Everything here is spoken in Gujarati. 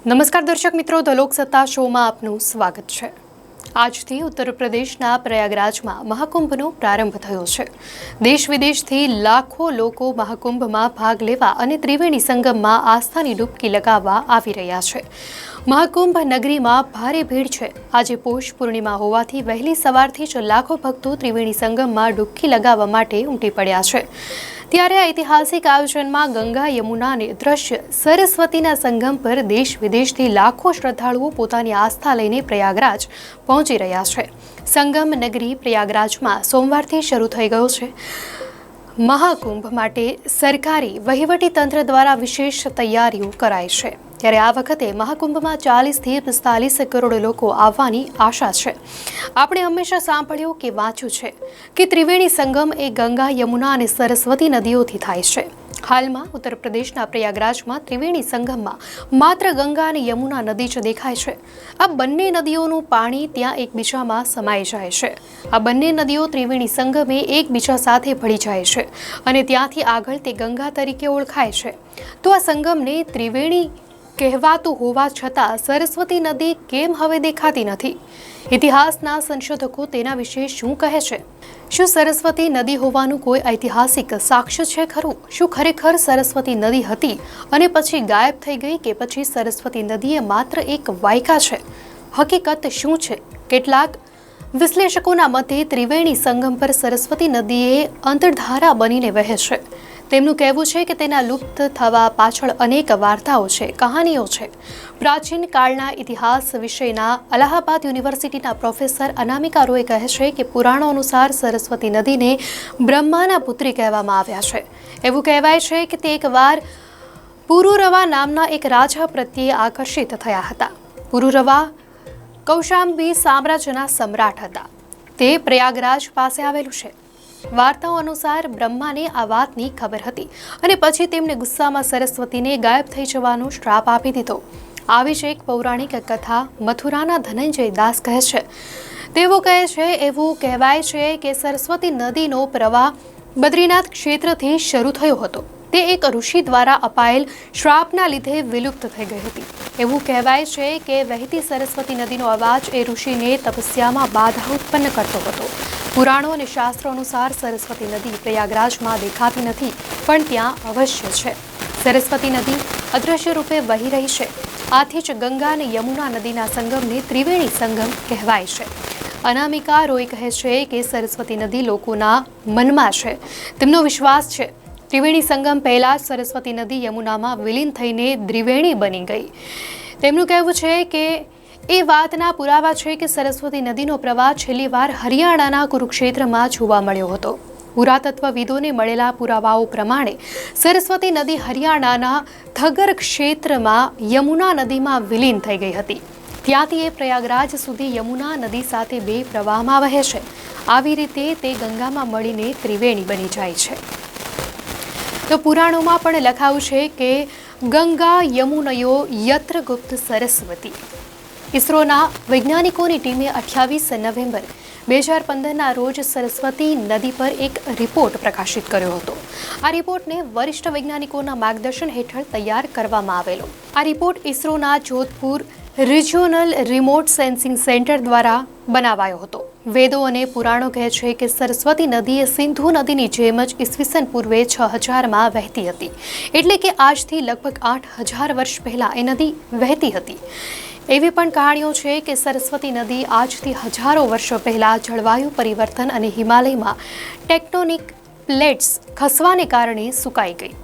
નમસ્કાર દર્શક મિત્રો, ધ લોકસત્તા શોમાં આપનું સ્વાગત છે। આજથી ઉત્તર પ્રદેશના પ્રયાગરાજમાં મહાકુંભનો પ્રારંભ થયો છે। દેશ વિદેશથી લાખો લોકો મહાકુંભમાં ભાગ લેવા અને ત્રિવેણી સંગમમાં આસ્થાની ડૂબકી લગાવવા આવી રહ્યા છે। મહાકુંભ નગરીમાં ભારે ભીડ છે। આજે પોષ પૂર્ણિમા હોવાથી વહેલી સવારથી જ લાખો ભક્તો ત્રિવેણી સંગમમાં ડૂબકી લગાવવા માટે ઉમટી પડ્યા છે। ત્યારે ઐતિહાસિક આયોજનમાં ગંગા યમુનાને દ્રશ્ય સરસ્વતીના સંગમ પર દેશ વિદેશથી લાખો શ્રદ્ધાળુઓ પોતાની આસ્થા લઈને પ્રયાગરાજ પહોંચી રહ્યા છે। સંગમ નગરી પ્રયાગરાજમાં સોમવારથી શરૂ થઈ ગયો છે। મહાકુંભ માટે સરકારી વહીવટી તંત્ર દ્વારા વિશેષ તૈયારીઓ કરાઈ છે। ત્યારે આ વખતે મહાકુંભમાં 40થી 45 કરોડ લોકો આવવાની આશા છે। આપણે હંમેશા સાંભળ્યું કે વાંચ્યું છે કે ત્રિવેણી સંગમ એ ગંગા, યમુના અને સરસ્વતી નદીઓથી થાય છે। હાલમાં ઉત્તર પ્રદેશના પ્રયાગરાજમાં ત્રિવેણી સંગમમાં માત્ર ગંગા અને યમુના નદી જ દેખાય છે। આ બંને નદીઓનું પાણી ત્યાં એકબીજામાં સમાઈ જાય છે। આ બંને નદીઓ ત્રિવેણી સંગમે એકબીજા સાથે ભળી જાય છે અને ત્યાંથી આગળ તે ગંગા તરીકે ઓળખાય છે। તો આ સંગમને ત્રિવેણી કહેવાતું હોવા છતાં સરસ્વતી નદી કેમ હવે દેખાતી નથી? ઇતિહાસના સંશોધકો તેના વિશે શું કહે છે? શું સરસ્વતી નદી હોવાનું કોઈ ઐતિહાસિક સાક્ષ્ય છે ખરું? શું ખરેખર સરસ્વતી નદી હતી અને પછી ગાયબ થઈ ગઈ, કે પછી સરસ્વતી નદી એ માત્ર એક વાયકા છે? હકીકત શું છે? કેટલાક વિશ્લેષકોના મતે ત્રિવેણી સંગમ પર સરસ્વતી નદી એ અંતર્ધારા બનીને વહે છે। તેમનું કહેવું છે કે તેના લુપ્ત થવા પાછળ અનેક વાર્તાઓ છે, કહાનીઓ છે। પ્રાચીન કાળના ઇતિહાસ વિષયના અલ્હાબાદ યુનિવર્સિટીના પ્રોફેસર અનામિકા રોય કહે છે કે પુરાણો અનુસાર સરસ્વતી નદીને બ્રહ્માના પુત્રી કહેવામાં આવ્યા છે। એવું કહેવાય છે કે તે એકવાર પુરુરવા નામના એક રાજા પ્રત્યે આકર્ષિત થયા હતા। પુરુરવા કૌશાંબી સામ્રાજ્યના સમ્રાટ હતા। તે પ્રયાગરાજ પાસે આવેલું છે। વાર્તાઓ અનુસાર બ્રહ્માને આ વાતની ખબર હતી અને પછી તેમણે ગુસ્સામાં સરસ્વતીને ગાયબ થઈ જવાનો શ્રાપ આપી દીધો। આવી જ એક પૌરાણિક કથા મથુરાના ધનંજય દાસ કહે છે। તેઓ કહે છે, એવું કહેવાય છે કે સરસ્વતી નદીનો પ્રવાહ બદ્રીનાથ ક્ષેત્રથી શરૂ થયો હતો। તે એક ઋષિ દ્વારા અપાયેલ શ્રાપના લીધે વિલુપ્ત થઈ ગઈ હતી। એવું કહેવાય છે કે વહેતી સરસ્વતી નદીનો અવાજ એ ઋષિને તપસ્યામાં બાધા ઉત્પન્ન કરતો હતો। પુરાણો અને શાસ્ત્રો અનુસાર સરસ્વતી નદી પ્રયાગરાજમાં દેખાતી નથી, પણ ત્યાં અવશ્ય છે। સરસ્વતી નદી અદ્રશ્ય રૂપે વહી રહી છે। આથી જ ગંગા અને યમુના નદીના સંગમને ત્રિવેણી સંગમ કહેવાય છે। અનામિકા રોય કહે છે કે સરસ્વતી નદી લોકોના મનમાં છે। તેમનો વિશ્વાસ છે ત્રિવેણી સંગમ પહેલા જ સરસ્વતી નદી યમુનામાં વિલીન થઈને ત્રિવેણી બની ગઈ। તેમનું કહેવું છે કે એ વાતના પુરાવા છે કે સરસ્વતી નદીનો પ્રવાહ છેલ્લી વાર હરિયાણાના કુરુક્ષેત્રમાં જોવા મળ્યો હતો। પુરાતત્વવિદોને મળેલા પુરાવાઓ પ્રમાણે સરસ્વતી નદી હરિયાણાના થગર ક્ષેત્રમાં યમુના નદીમાં વિલીન થઈ ગઈ હતી। ત્યાંથી એ પ્રયાગરાજ સુધી યમુના નદી સાથે બે પ્રવાહમાં વહે છે। આવી રીતે તે ગંગામાં મળીને ત્રિવેણી બની જાય છે। તો પુરાણોમાં પણ લખાયું છે કે ગંગા યમુનયો યત્ર ગુપ્ત સરસ્વતી। ઇસરોના વૈજ્ઞાનિકોની ટીમે 28 નવેમ્બર 2015ના રોજ સરસ્વતી નદી પર એક રિપોર્ટ પ્રકાશિત કર્યો હતો। આ રિપોર્ટને વરિષ્ઠ વૈજ્ઞાનિકોના માર્ગદર્શન હેઠળ તૈયાર કરવામાં આવેલો। આ રિપોર્ટ ઇસરોના Jodhpur regional remote sensing centre દ્વારા બનાવાયો હતો। વેદો અને પુરાણો કહે છે કે સરસ્વતી નદી એ સિંધુ નદીની જેમ જ ઈસવીસન પૂર્વે 6000માં વહેતી હતી, એટલે કે આજથી લગભગ 8000 વર્ષ પહેલા એ નદી વહેતી હતી। એવી પણ કહાણીઓ છે કે સરસ્વતી નદી આજથી હજારો વર્ષો પહેલા જળવાયુ પરિવર્તન અને હિમાલયમાં ટેક્ટોનિક પ્લેટ્સ ખસવાને કારણે સુકાઈ ગઈ।